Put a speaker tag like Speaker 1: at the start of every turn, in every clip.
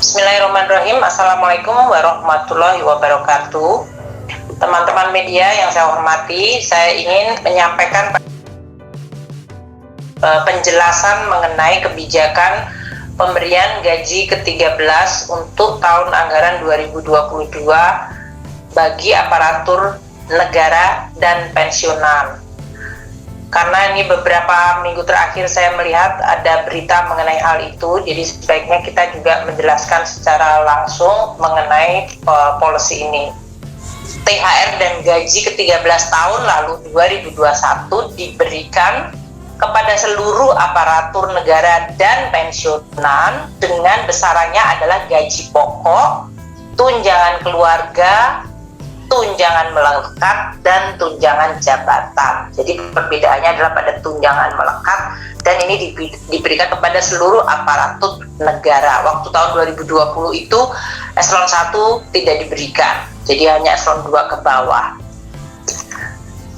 Speaker 1: Bismillahirrahmanirrahim. Assalamualaikum warahmatullahi wabarakatuh. Teman-teman media yang saya hormati, saya ingin menyampaikan penjelasan mengenai kebijakan pemberian gaji ke-13 untuk tahun anggaran 2022 bagi aparatur negara dan pensiunan. Karena ini beberapa minggu terakhir saya melihat ada berita mengenai hal itu, jadi sebaiknya kita juga menjelaskan secara langsung mengenai policy ini. THR dan gaji ke-13 tahun lalu 2021 diberikan kepada seluruh aparatur negara dan pensiunan dengan besarannya adalah gaji pokok, tunjangan keluarga, tunjangan melekat, dan tunjangan jabatan. Jadi perbedaannya adalah pada tunjangan melekat, dan ini diberikan kepada seluruh aparatur negara. Waktu tahun 2020 itu eselon 1 tidak diberikan, jadi hanya eselon 2 ke bawah.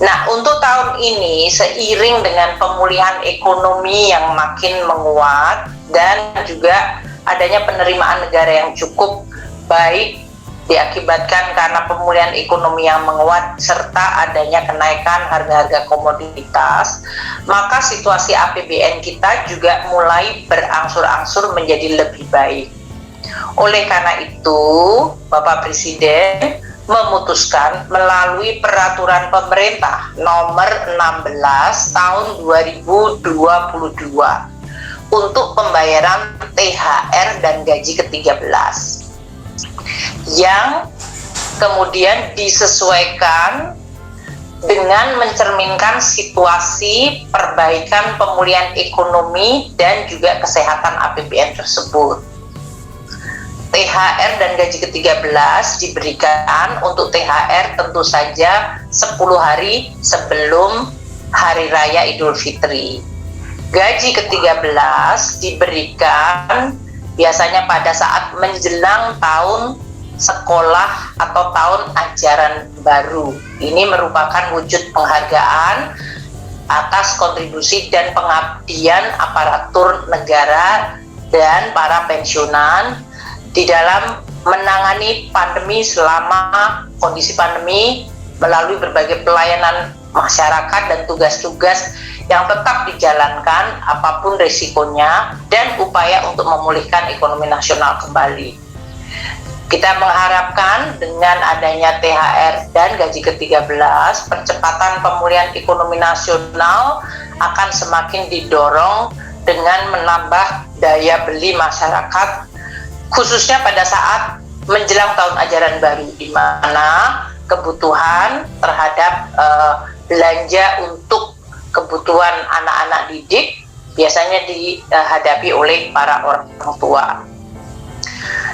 Speaker 1: Nah, untuk tahun ini seiring dengan pemulihan ekonomi yang makin menguat dan juga adanya penerimaan negara yang cukup baik diakibatkan karena pemulihan ekonomi yang menguat serta adanya kenaikan harga-harga komoditas, maka situasi APBN kita juga mulai berangsur-angsur menjadi lebih baik. Oleh karena itu, Bapak Presiden memutuskan melalui peraturan pemerintah nomor 16 tahun 2022 untuk pembayaran THR dan gaji ke-13 yang kemudian disesuaikan dengan mencerminkan situasi perbaikan pemulihan ekonomi dan juga kesehatan APBN tersebut. THR dan gaji ke-13 diberikan untuk THR tentu saja 10 hari sebelum Hari Raya Idul Fitri. Gaji ke-13 diberikan biasanya pada saat menjelang tahun sekolah atau tahun ajaran baru. Ini merupakan wujud penghargaan atas kontribusi dan pengabdian aparatur negara dan para pensiunan di dalam menangani pandemi selama kondisi pandemi melalui berbagai pelayanan masyarakat dan tugas-tugas yang tetap dijalankan apapun risikonya dan upaya untuk memulihkan ekonomi nasional kembali. Kita mengharapkan dengan adanya THR dan gaji ke-13, percepatan pemulihan ekonomi nasional akan semakin didorong dengan menambah daya beli masyarakat, khususnya pada saat menjelang tahun ajaran baru, di mana kebutuhan terhadap belanja untuk kebutuhan anak-anak didik biasanya dihadapi oleh para orang tua.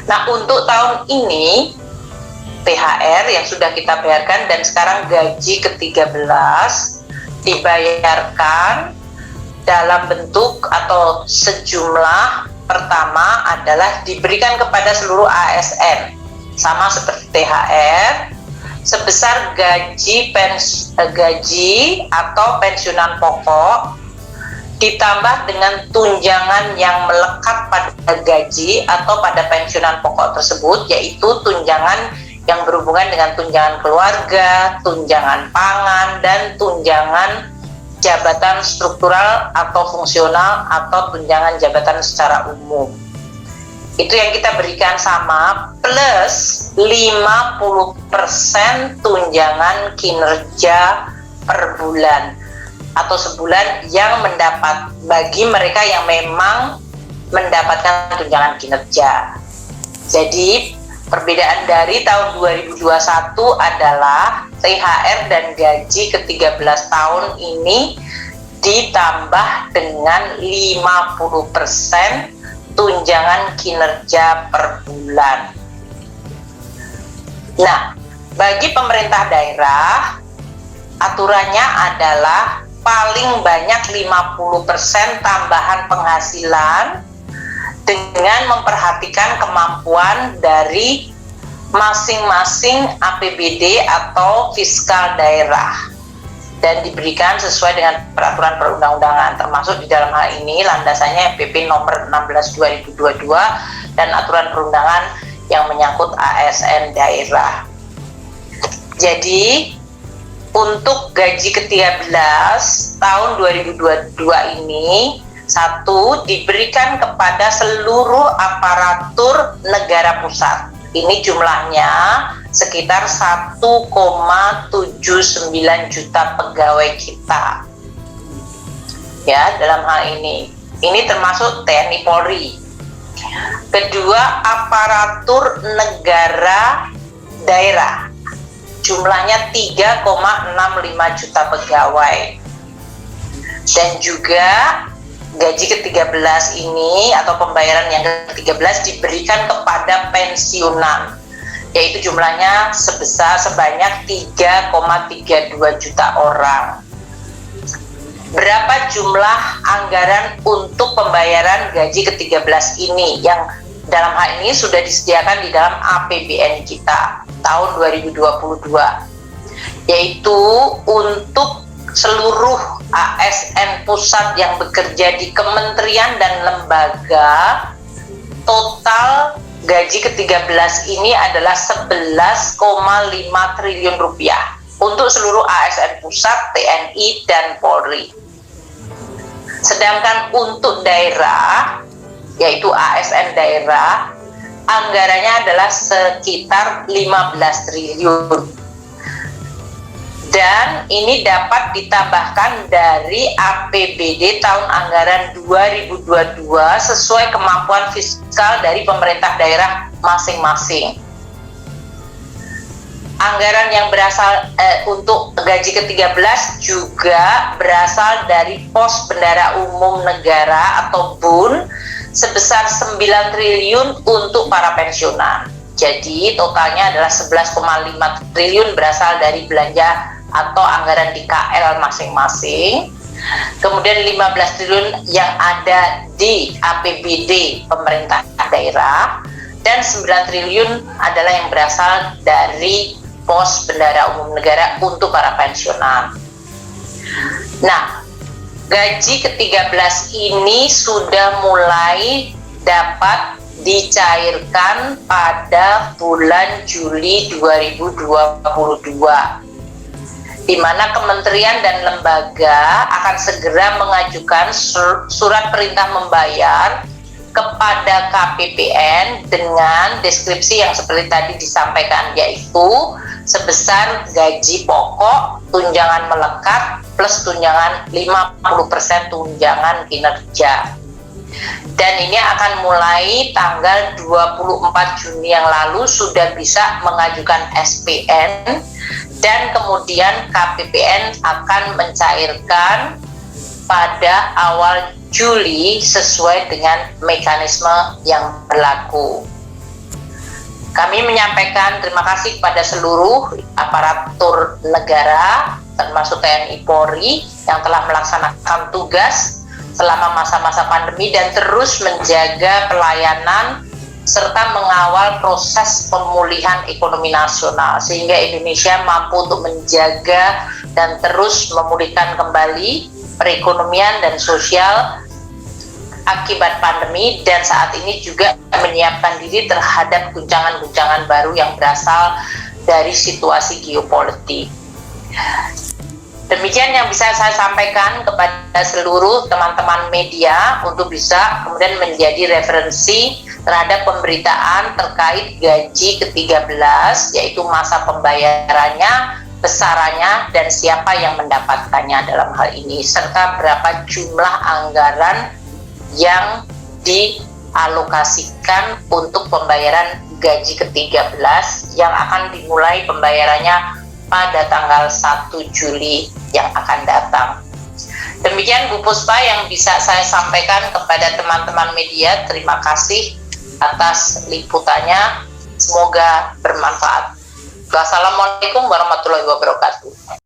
Speaker 1: Nah, untuk tahun ini THR yang sudah kita bayarkan dan sekarang gaji ke-13 dibayarkan dalam bentuk atau sejumlah, pertama adalah diberikan kepada seluruh ASN sama seperti THR sebesar gaji atau pensiunan pokok ditambah dengan tunjangan yang melekat pada gaji atau pada pensiunan pokok tersebut, yaitu tunjangan yang berhubungan dengan tunjangan keluarga, tunjangan pangan, dan tunjangan jabatan struktural atau fungsional atau tunjangan jabatan secara umum. Itu yang kita berikan sama plus 50% tunjangan kinerja per bulan atau sebulan yang mendapat bagi mereka yang memang mendapatkan tunjangan kinerja. Jadi perbedaan dari tahun 2021 adalah THR dan gaji ke-13 tahun ini ditambah dengan 50% tunjangan kinerja per bulan. Nah, bagi pemerintah daerah aturannya adalah paling banyak 50% tambahan penghasilan dengan memperhatikan kemampuan dari masing-masing APBD atau fiskal daerah dan diberikan sesuai dengan peraturan perundang-undangan, termasuk di dalam hal ini landasannya PP nomor 16 2022 dan aturan perundangan yang menyangkut ASN daerah. Jadi untuk gaji ke-13 tahun 2022 ini, satu, diberikan kepada seluruh aparatur negara pusat. Ini jumlahnya sekitar 1,79 juta pegawai kita. Ya, dalam hal ini termasuk TNI Polri. Kedua, aparatur negara daerah. Jumlahnya 3,65 juta pegawai. Dan juga gaji ke-13 ini atau pembayaran yang ke-13 diberikan kepada pensiunan, yaitu jumlahnya sebanyak 3,32 juta orang. Berapa jumlah anggaran untuk pembayaran gaji ke-13 ini yang dalam hal ini sudah disediakan di dalam APBN kita tahun 2022, yaitu untuk seluruh ASN pusat yang bekerja di kementerian dan lembaga, total gaji ke-13 ini adalah 11,5 triliun rupiah untuk seluruh ASN pusat, TNI, dan Polri. Sedangkan untuk daerah, yaitu ASN daerah, anggarannya adalah sekitar 15 triliun. Dan ini dapat ditambahkan dari APBD tahun anggaran 2022 sesuai kemampuan fiskal dari pemerintah daerah masing-masing. Anggaran yang berasal untuk gaji ke-13 juga berasal dari pos bendara umum negara atau BUN sebesar 9 triliun untuk para pensiunan. Jadi totalnya adalah 11,5 triliun berasal dari belanja atau anggaran di KL masing-masing. Kemudian 15 triliun yang ada di APBD pemerintah daerah, dan 9 triliun adalah yang berasal dari pos bendara umum negara untuk para pensiunan. Nah, gaji ke-13 ini sudah mulai dapat dicairkan pada bulan Juli 2022, di mana kementerian dan lembaga akan segera mengajukan surat perintah membayar kepada KPPN dengan deskripsi yang seperti tadi disampaikan, yaitu sebesar gaji pokok, tunjangan melekat, plus tunjangan 50% tunjangan kinerja. Dan ini akan mulai tanggal 24 Juni yang lalu sudah bisa mengajukan SPN, dan kemudian KPPN akan mencairkan pada awal Juli sesuai dengan mekanisme yang berlaku. Kami menyampaikan terima kasih kepada seluruh aparatur negara termasuk TNI Polri yang telah melaksanakan tugas selama masa-masa pandemi dan terus menjaga pelayanan serta mengawal proses pemulihan ekonomi nasional sehingga Indonesia mampu untuk menjaga dan terus memulihkan kembali perekonomian dan sosial akibat pandemi, dan saat ini juga menyiapkan diri terhadap guncangan-guncangan baru yang berasal dari situasi geopolitik. Demikian yang bisa saya sampaikan kepada seluruh teman-teman media untuk bisa kemudian menjadi referensi terhadap pemberitaan terkait gaji ke-13, yaitu masa pembayarannya, besarannya, dan siapa yang mendapatkannya dalam hal ini, serta berapa jumlah anggaran yang dialokasikan untuk pembayaran gaji ke-13 yang akan dimulai pembayarannya pada tanggal 1 Juli yang akan datang. Demikian Bu Puspa yang bisa saya sampaikan kepada teman-teman media. Terima kasih atas liputannya, semoga bermanfaat. Wassalamualaikum warahmatullahi wabarakatuh.